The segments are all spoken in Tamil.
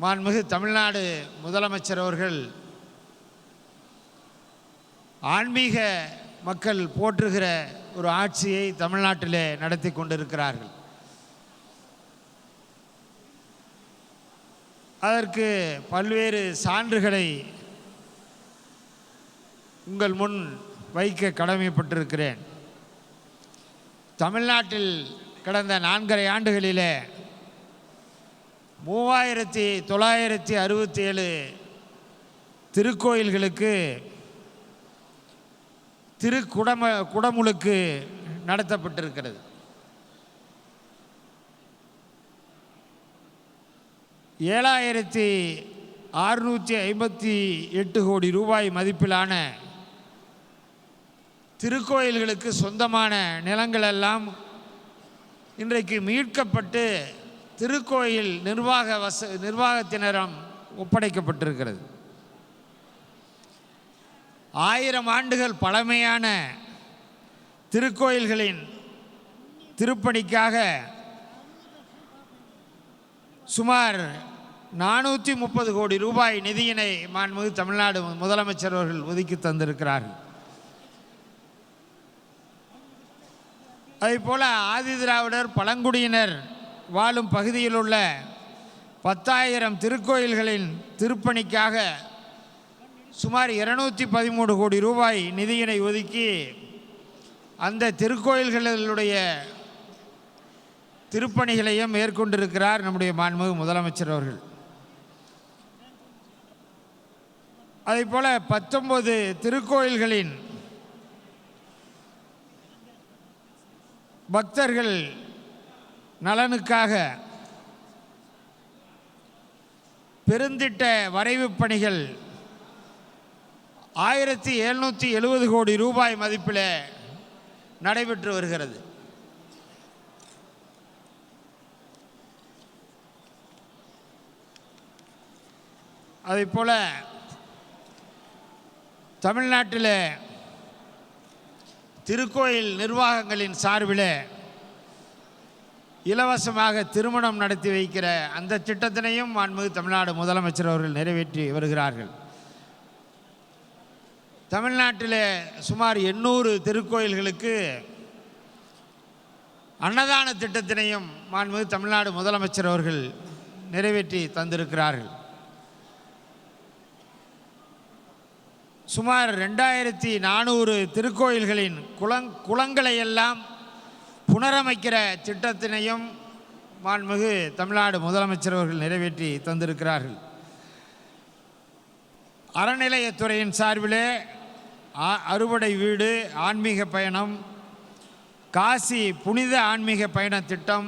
மாண்புமிகு தமிழ்நாடு முதலமைச்சர் அவர்கள் ஆன்மீக மக்கள் போற்றுகிற ஒரு ஆட்சியை தமிழ்நாட்டிலே நடத்தி கொண்டிருக்கிறார்கள். அதற்கு பல்வேறு சான்றுகளை உங்கள் முன் வைக்க கடமைப்பட்டிருக்கிறேன். தமிழ்நாட்டில் கடந்த 4.5 ஆண்டுகளிலே 3967 திருக்கோயில்களுக்கு குடமுழுக்கு நடத்தப்பட்டிருக்கிறது. 7658 கோடி ரூபாய் மதிப்பிலான திருக்கோயில்களுக்கு சொந்தமான நிலங்களெல்லாம் இன்றைக்கு மீட்கப்பட்டு திருக்கோயில் நிர்வாகத்தினரம் ஒப்படைக்கப்பட்டிருக்கிறது. 1000 ஆண்டுகள் பழமையான திருக்கோயில்களின் திருப்பணிக்காக சுமார் 430 கோடி ரூபாய் நிதியினை மாண்புமிகு தமிழ்நாடு முதலமைச்சர் அவர்கள் ஒதுக்கி தந்திருக்கிறார்கள். அதேபோல் ஆதிதிராவிடர் பழங்குடியினர் வாழும் பகுதியில் உள்ள 10,000 திருக்கோயில்களின் திருப்பணிக்காக சுமார் 213 கோடி ரூபாய் நிதியினை ஒதுக்கி அந்த திருக்கோயில்களுடைய திருப்பணிகளையும் மேற்கொண்டிருக்கிறார் நம்முடைய மாண்புமிகு முதலமைச்சர் அவர்கள். அதேபோல் 19 திருக்கோயில்களின் பக்தர்கள் நலனுக்காக பெருந்திட்ட வரைவு பணிகள் 1770 கோடி ரூபாய் மதிப்பில் நடைபெற்று வருகிறது. அதேபோல் தமிழ்நாட்டில் திருக்கோயில் நிர்வாகங்களின் சார்பில் இலவசமாக திருமணம் நடத்தி வைக்கிற அந்த திட்டத்தினையும் மாண்புமிகு தமிழ்நாடு முதலமைச்சர் அவர்கள் நிறைவேற்றி வருகிறார்கள். தமிழ்நாட்டில் சுமார் 800 திருக்கோயில்களுக்கு அன்னதான திட்டத்தினையும் மாண்புமிகு தமிழ்நாடு முதலமைச்சர் அவர்கள் நிறைவேற்றி தந்திருக்கிறார்கள். சுமார் 2400 திருக்கோயில்களின் குளங்களை எல்லாம் புனரமைக்கிற திட்டத்தினையும் மாண்புமிகு தமிழ்நாடு முதலமைச்சர் அவர்கள் நிறைவேற்றி தந்திருக்கிறார்கள். அறநிலையத்துறையின் சார்பிலே அறுபடை வீடு ஆன்மீக பயணம், காசி புனித ஆன்மீக பயண திட்டம்,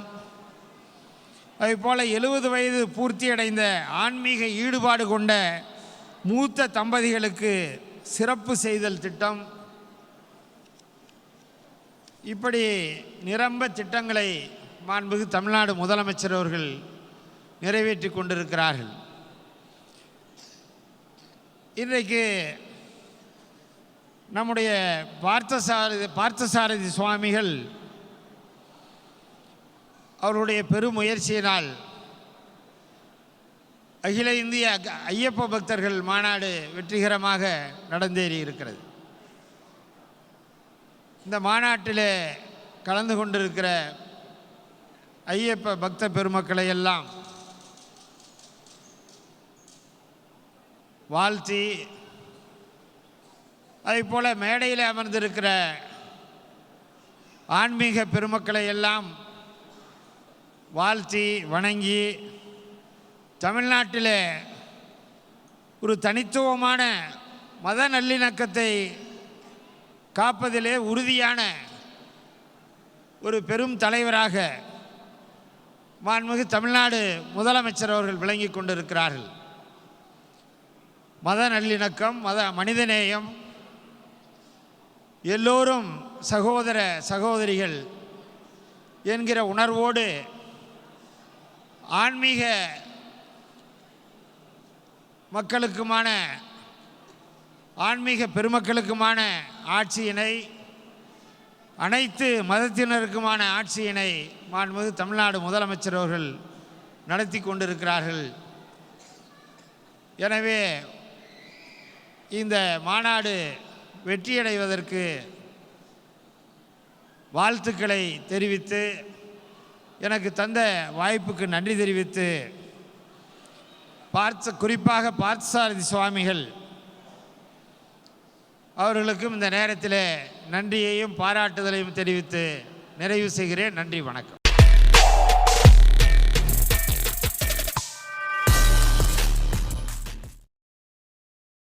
அதேபோல் 70 வயது பூர்த்தியடைந்த ஆன்மீக ஈடுபாடு கொண்ட மூத்த தம்பதிகளுக்கு சிறப்பு செய்தல் திட்டம், இப்படி நிரம்ப திட்டங்களை மாண்புமிகு தமிழ்நாடு முதலமைச்சர் அவர்கள் நிறைவேற்றி கொண்டிருக்கிறார்கள். இன்றைக்கு நம்முடைய பார்த்தசாரதி சுவாமிகள் அவருடைய பெருமுயற்சியினால் அகில இந்திய ஐயப்ப பக்தர்கள் மாநாடு வெற்றிகரமாக நடந்தேறி இருக்கிறது. இந்த மாநாட்டில் கலந்து கொண்டிருக்கிற ஐயப்ப பக்த பெருமக்களை எல்லாம் வாழ்த்தி, அதேபோல் மேடையில் அமர்ந்திருக்கிற ஆன்மீக பெருமக்களை எல்லாம் வாழ்த்தி வணங்கி தமிழ்நாட்டில் ஒரு தனித்துவமான மத நல்லிணக்கத்தை காப்பதிலே உறுதியான ஒரு பெரும் தலைவராக மாண்புமிகு தமிழ்நாடு முதலமைச்சர் அவர்கள் விளங்கி கொண்டிருக்கிறார்கள். மத நல்லிணக்கம், மனிதநேயம், எல்லோரும் சகோதர சகோதரிகள் என்கிற உணர்வோடு ஆன்மீக மக்களுக்குமான ஆன்மீக பெருமக்களுக்குமான ஆட்சியினை, அனைத்து மதத்தினருக்குமான ஆட்சியினை மாண்புமிகு தமிழ்நாடு முதலமைச்சர் அவர்கள் நடத்தி கொண்டிருக்கிறார்கள். எனவே இந்த மாநாடு வெற்றியடைவதற்கு வாழ்த்துக்களை தெரிவித்து, எனக்கு தந்த வாய்ப்புக்கு நன்றி தெரிவித்து, குறிப்பாக பார்த்தசாரதி சுவாமிகள் அவர்களுக்கும் இந்த நேரத்தில் நன்றியையும் பாராட்டுதலையும் தெரிவித்து நிறைவு செய்கிறேன். நன்றி, வணக்கம்.